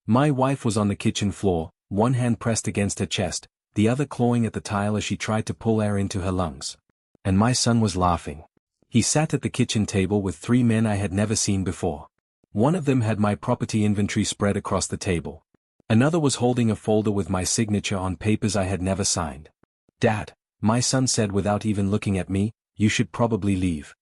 My wife was on the kitchen floor, one hand pressed against her chest, the other clawing at the tile as she tried to pull air into her lungs. And my son was laughing. He sat at the kitchen table with three men I had never seen before. One of them had my property inventory spread across the table. Another was holding a folder with my signature on papers I had never signed. "Dad," my son said without even looking at me, "you should probably leave."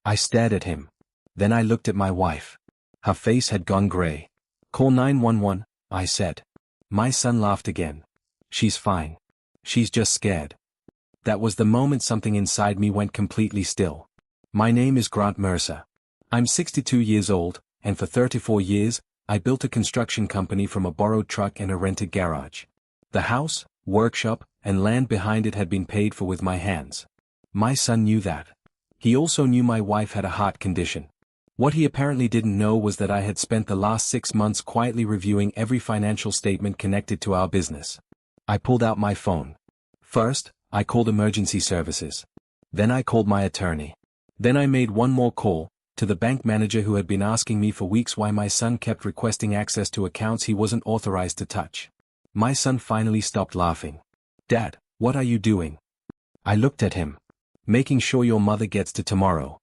I stared at him. Then I looked at my wife. Her face had gone gray. "Call 911, I said. My son laughed again. "She's fine. She's just scared." That was the moment something inside me went completely still. My name is Grant Mercer. I'm 62 years old, and for 34 years, I built a construction company from a borrowed truck and a rented garage. The house, workshop, and land behind it had been paid for with my hands. My son knew that. He also knew my wife had a heart condition. What he apparently didn't know was that I had spent the last 6 months quietly reviewing every financial statement connected to our business. I pulled out my phone. First, I called emergency services. Then I called my attorney. Then I made one more call, to the bank manager who had been asking me for weeks why my son kept requesting access to accounts he wasn't authorized to touch. My son finally stopped laughing. "Dad, what are you doing?" I looked at him. "Making sure your mother gets to tomorrow."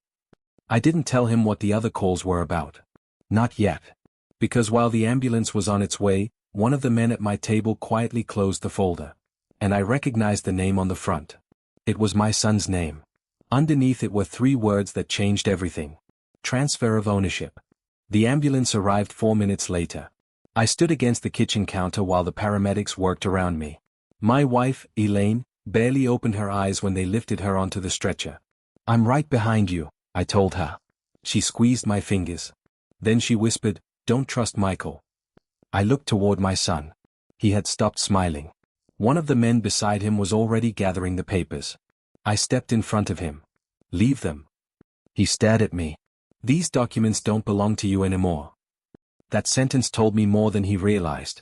I didn't tell him what the other calls were about. Not yet. Because while the ambulance was on its way, one of the men at my table quietly closed the folder. And I recognized the name on the front. It was my son's name. Underneath it were 3 words that changed everything. Transfer of ownership. The ambulance arrived 4 minutes later. I stood against the kitchen counter while the paramedics worked around me. My wife, Elaine, barely opened her eyes when they lifted her onto the stretcher. "I'm right behind you," I told her. She squeezed my fingers. Then she whispered, "Don't trust Michael." I looked toward my son. He had stopped smiling. One of the men beside him was already gathering the papers. I stepped in front of him. "Leave them." He stared at me. "These documents don't belong to you anymore." That sentence told me more than he realized.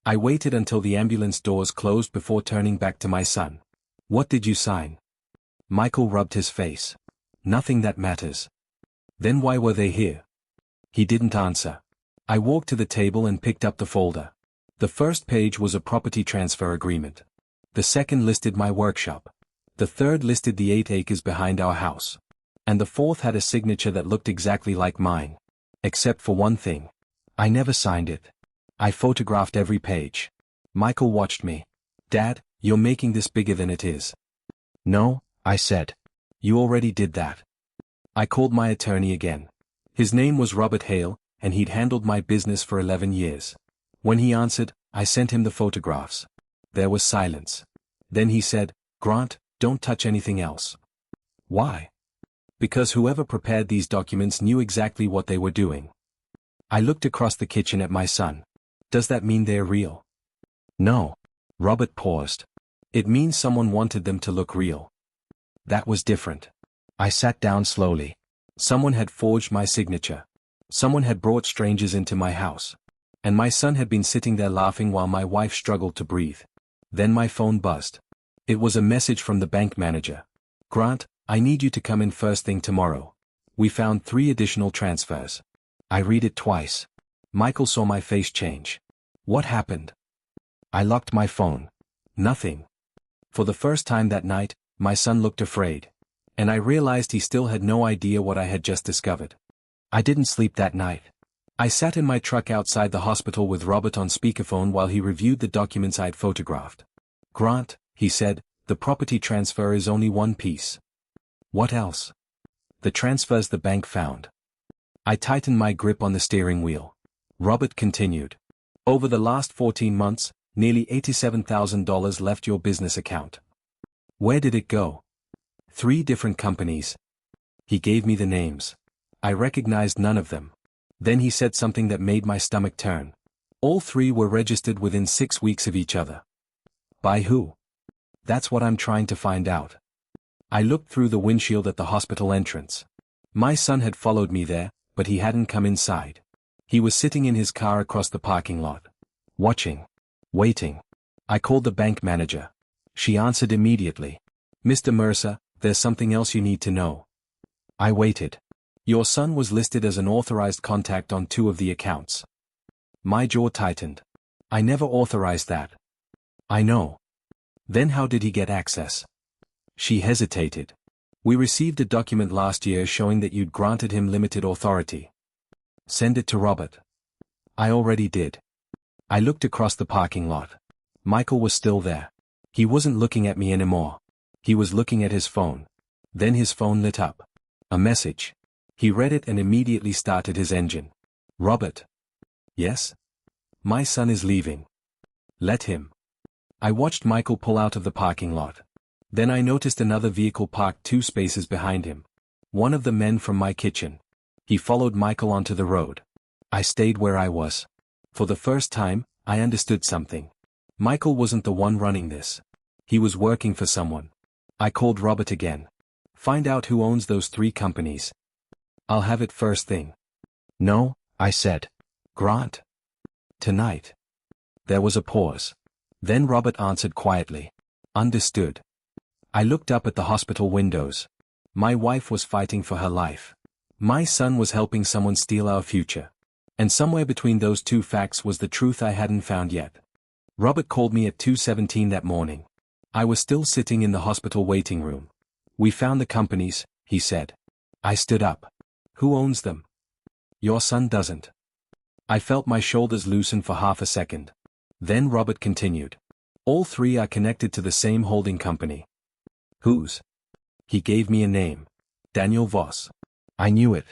I waited until the ambulance doors closed before turning back to my son. "What did you sign?" Michael rubbed his face. "Nothing that matters." "Then why were they here?" He didn't answer. I walked to the table and picked up the folder. The first page was a property transfer agreement. The second listed my workshop. The third listed the 8 acres behind our house. And the fourth had a signature that looked exactly like mine. Except for one thing. I never signed it. I photographed every page. Michael watched me. "Dad, you're making this bigger than it is." "No," I said. "You already did that." I called my attorney again. His name was Robert Hale, and he'd handled my business for 11 years. When he answered, I sent him the photographs. There was silence. Then he said, "Grant, don't touch anything else." "Why?" "Because whoever prepared these documents knew exactly what they were doing." I looked across the kitchen at my son. "Does that mean they're real?" "No." Robert paused. "It means someone wanted them to look real." That was different. I sat down slowly. Someone had forged my signature. Someone had brought strangers into my house. And my son had been sitting there laughing while my wife struggled to breathe. Then my phone buzzed. It was a message from the bank manager. "Grant, I need you to come in first thing tomorrow. We found 3 additional transfers." I read it twice. Michael saw my face change. "What happened?" I locked my phone. "Nothing." For the first time that night, my son looked afraid. And I realized he still had no idea what I had just discovered. I didn't sleep that night. I sat in my truck outside the hospital with Robert on speakerphone while he reviewed the documents I'd photographed. "Grant," he said, "the property transfer is only one piece." "What else?" "The transfers the bank found." I tightened my grip on the steering wheel. Robert continued. "Over the last 14 months, nearly $87,000 left your business account." "Where did it go?" 3 different companies." He gave me the names. I recognized none of them. Then he said something that made my stomach turn. All 3 were registered within 6 weeks of each other. By who? That's what I'm trying to find out. I looked through the windshield at the hospital entrance. My son had followed me there, but he hadn't come inside. He was sitting in his car across the parking lot. Watching. Waiting. I called the bank manager. She answered immediately. "Mr. Mercer, there's something else you need to know." I waited. "Your son was listed as an authorized contact on 2 of the accounts." My jaw tightened. I never authorized that. I know. Then how did he get access? She hesitated. We received a document last year showing that you'd granted him limited authority. Send it to Robert. I already did. I looked across the parking lot. Michael was still there. He wasn't looking at me anymore. He was looking at his phone. Then his phone lit up. A message. He read it and immediately started his engine. Robert. Yes? My son is leaving. Let him. I watched Michael pull out of the parking lot. Then I noticed another vehicle parked 2 spaces behind him. One of the men from my kitchen. He followed Michael onto the road. I stayed where I was. For the first time, I understood something. Michael wasn't the one running this. He was working for someone. I called Robert again. Find out who owns those 3 companies. I'll have it first thing. No, I said. Grant. Tonight. There was a pause. Then Robert answered quietly. Understood. I looked up at the hospital windows. My wife was fighting for her life. My son was helping someone steal our future. And somewhere between those 2 facts was the truth I hadn't found yet. Robert called me at 2:17 that morning. I was still sitting in the hospital waiting room. We found the companies, he said. I stood up. Who owns them? Your son doesn't. I felt my shoulders loosen for half a second. Then Robert continued. All 3 are connected to the same holding company. Whose? He gave me a name. Daniel Voss. I knew it.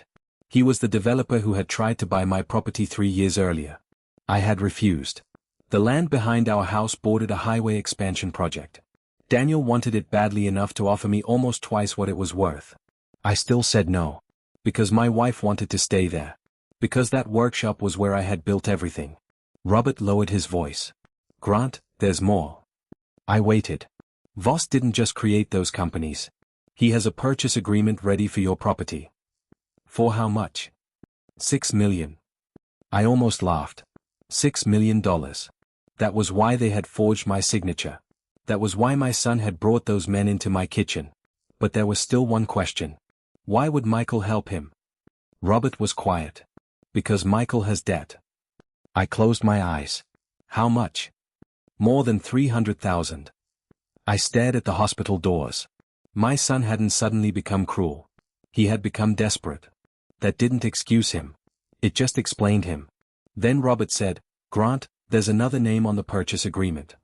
He was the developer who had tried to buy my property 3 years earlier. I had refused. The land behind our house bordered a highway expansion project. Daniel wanted it badly enough to offer me almost twice what it was worth. I still said no. Because my wife wanted to stay there. Because that workshop was where I had built everything. Robert lowered his voice. Grant, there's more. I waited. Voss didn't just create those companies. He has a purchase agreement ready for your property. For how much? $6 million. I almost laughed. $6 million. That was why they had forged my signature. That was why my son had brought those men into my kitchen. But there was still one question. Why would Michael help him? Robert was quiet. Because Michael has debt. I closed my eyes. How much? More than $300,000. I stared at the hospital doors. My son hadn't suddenly become cruel. He had become desperate. That didn't excuse him. It just explained him. Then Robert said, Grant, there's another name on the purchase agreement.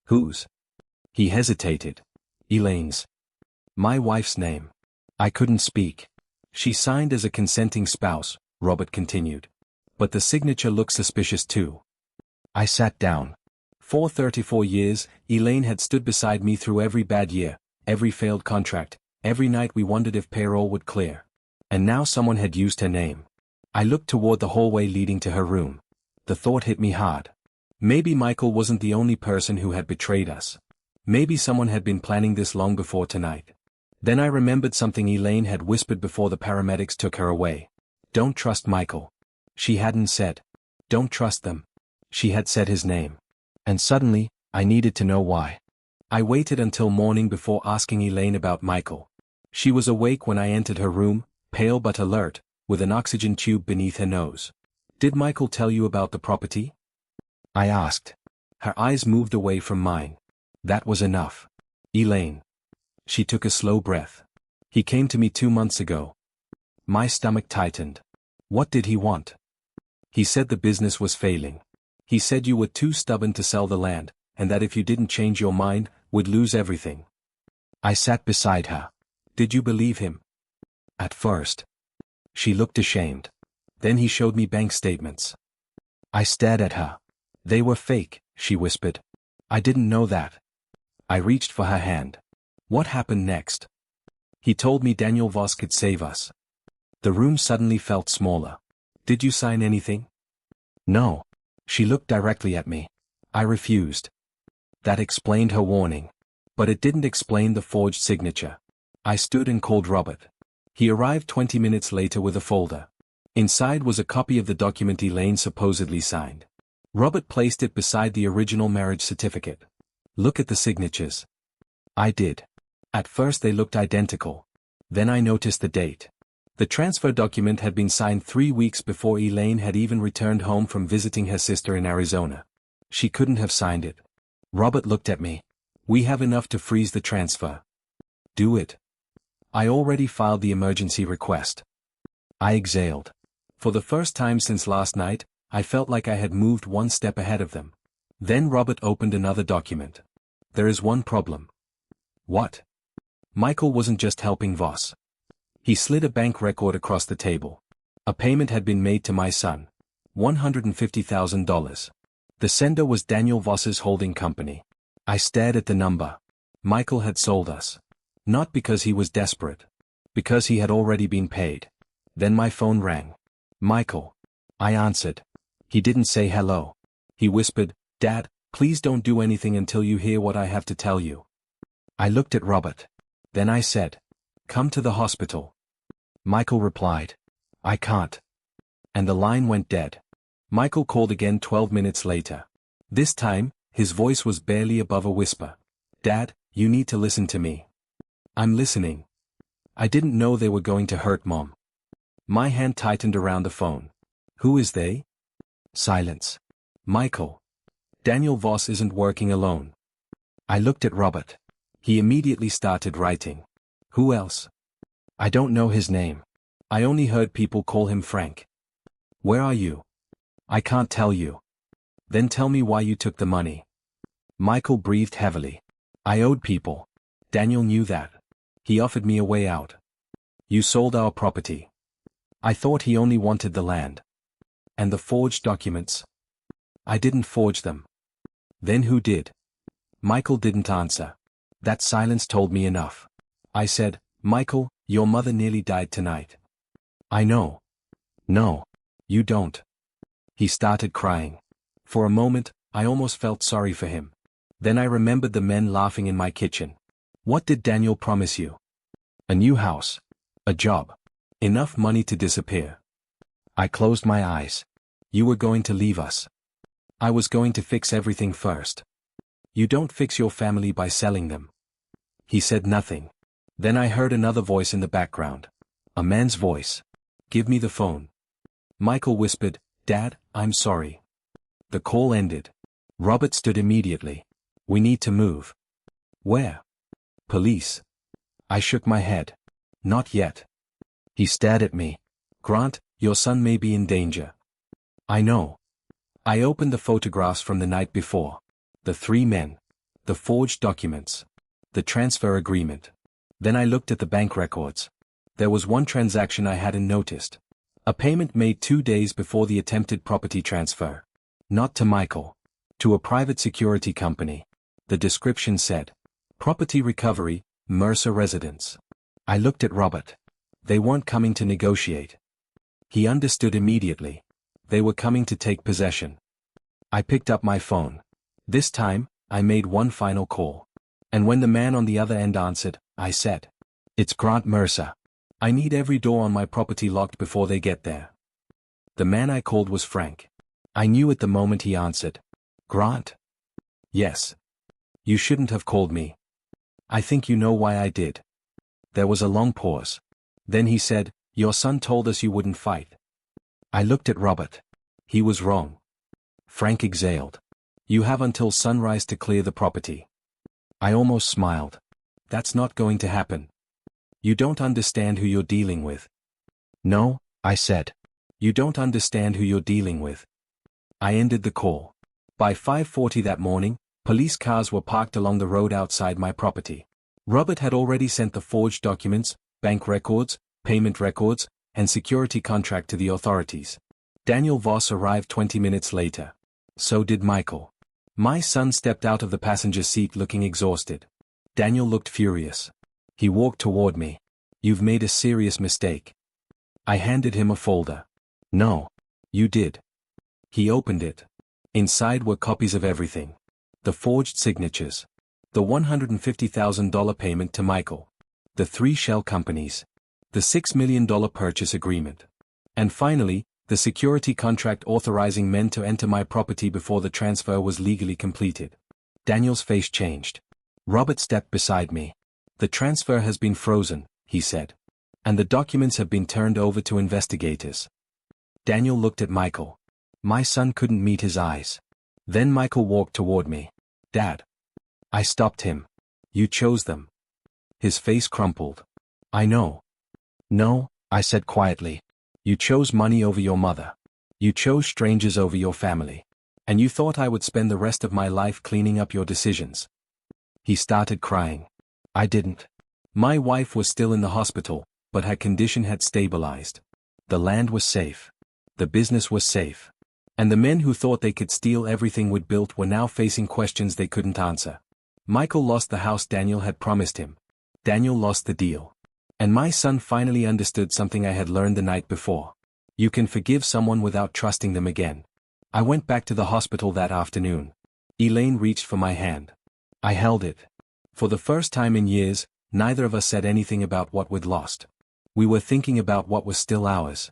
Whose? He hesitated. Elaine's. My wife's name. I couldn't speak. She signed as a consenting spouse, Robert continued. But the signature looked suspicious too. I sat down. For 34 years, Elaine had stood beside me through every bad year, every failed contract, every night we wondered if payroll would clear. And now someone had used her name. I looked toward the hallway leading to her room. The thought hit me hard. Maybe Michael wasn't the only person who had betrayed us. Maybe someone had been planning this long before tonight. Then I remembered something Elaine had whispered before the paramedics took her away. Don't trust Michael. She hadn't said, don't trust them. She had said his name. And suddenly, I needed to know why. I waited until morning before asking Elaine about Michael. She was awake when I entered her room, pale but alert, with an oxygen tube beneath her nose. Did Michael tell you about the property? I asked. Her eyes moved away from mine. That was enough. Elaine. She took a slow breath. He came to me 2 months ago. My stomach tightened. What did he want? He said the business was failing. He said you were too stubborn to sell the land, and that if you didn't change your mind, we'd lose everything. I sat beside her. Did you believe him? At first. She looked ashamed. Then he showed me bank statements. I stared at her. They were fake, she whispered. I didn't know that. I reached for her hand. What happened next? He told me Daniel Voss could save us. The room suddenly felt smaller. Did you sign anything? No. She looked directly at me. I refused. That explained her warning. But it didn't explain the forged signature. I stood and called Robert. He arrived 20 minutes later with a folder. Inside was a copy of the document Elaine supposedly signed. Robert placed it beside the original marriage certificate. Look at the signatures. I did. At first they looked identical. Then I noticed the date. The transfer document had been signed 3 weeks before Elaine had even returned home from visiting her sister in Arizona. She couldn't have signed it. Robert looked at me. We have enough to freeze the transfer. Do it. I already filed the emergency request. I exhaled. For the first time since last night, I felt like I had moved one step ahead of them. Then Robert opened another document. There is one problem. What? Michael wasn't just helping Voss. He slid a bank record across the table. A payment had been made to my son. $150,000. The sender was Daniel Voss's holding company. I stared at the number. Michael had sold us. Not because he was desperate. Because he had already been paid. Then my phone rang. Michael. I answered. He didn't say hello. He whispered, "Dad, please don't do anything until you hear what I have to tell you." I looked at Robert. Then I said, "Come to the hospital." Michael replied, "I can't." And the line went dead. Michael called again 12 minutes later. This time, his voice was barely above a whisper. "Dad, you need to listen to me." "I'm listening." "I didn't know they were going to hurt Mom." My hand tightened around the phone. "Who is they?" Silence. "Michael. Daniel Voss isn't working alone." I looked at Robert. He immediately started writing. "Who else?" "I don't know his name. I only heard people call him Frank." "Where are you?" "I can't tell you." "Then tell me why you took the money." Michael breathed heavily. "I owed people. Daniel knew that. He offered me a way out." "You sold our property." "I thought he only wanted the land." "And the forged documents?" "I didn't forge them." "Then who did?" Michael didn't answer. That silence told me enough. I said, "Michael, your mother nearly died tonight." "I know." "No. You don't." He started crying. For a moment, I almost felt sorry for him. Then I remembered the men laughing in my kitchen. "What did Daniel promise you?" "A new house. A job. Enough money to disappear." I closed my eyes. "You were going to leave us." "I was going to fix everything first." "You don't fix your family by selling them." He said nothing. Then I heard another voice in the background. A man's voice. "Give me the phone." Michael whispered, "Dad, I'm sorry." The call ended. Robert stood immediately. "We need to move." "Where?" "Police." I shook my head. "Not yet." He stared at me. "Grant, your son may be in danger." "I know." I opened the photographs from the night before. The 3 men. The forged documents. The transfer agreement. Then I looked at the bank records. There was one transaction I hadn't noticed. A payment made 2 days before the attempted property transfer. Not to Michael. To a private security company. The description said, "Property recovery, Mercer Residence." I looked at Robert. They weren't coming to negotiate. He understood immediately. They were coming to take possession. I picked up my phone. This time, I made one final call. And when the man on the other end answered, I said, "It's Grant Mercer. I need every door on my property locked before they get there." The man I called was Frank. I knew at the moment he answered. "Grant?" "Yes." "You shouldn't have called me." "I think you know why I did." There was a long pause. Then he said, "Your son told us you wouldn't fight." I looked at Robert. He was wrong. Frank exhaled. "You have until sunrise to clear the property." I almost smiled. "That's not going to happen. You don't understand who you're dealing with." "No," I said. "You don't understand who you're dealing with." I ended the call. By 5:40 that morning, police cars were parked along the road outside my property. Robert had already sent the forged documents, bank records, payment records, and security contract to the authorities. Daniel Voss arrived 20 minutes later. So did Michael. My son stepped out of the passenger seat looking exhausted. Daniel looked furious. He walked toward me. "You've made a serious mistake." I handed him a folder. "No. You did." He opened it. Inside were copies of everything. The forged signatures. The $150,000 payment to Michael. The 3 shell companies. The $6 million purchase agreement. And finally, the security contract authorizing men to enter my property before the transfer was legally completed. Daniel's face changed. Robert stepped beside me. "The transfer has been frozen," he said. And the documents have been turned over to investigators. Daniel looked at Michael. My son couldn't meet his eyes. Then Michael walked toward me. Dad. I stopped him. You chose them. His face crumpled. I know. No, I said quietly. You chose money over your mother. You chose strangers over your family. And you thought I would spend the rest of my life cleaning up your decisions. He started crying. I didn't. My wife was still in the hospital, but her condition had stabilized. The land was safe. The business was safe. And the men who thought they could steal everything we'd built were now facing questions they couldn't answer. Michael lost the house Daniel had promised him. Daniel lost the deal. And my son finally understood something I had learned the night before. You can forgive someone without trusting them again. I went back to the hospital that afternoon. Elaine reached for my hand. I held it. For the first time in years, neither of us said anything about what we'd lost. We were thinking about what was still ours.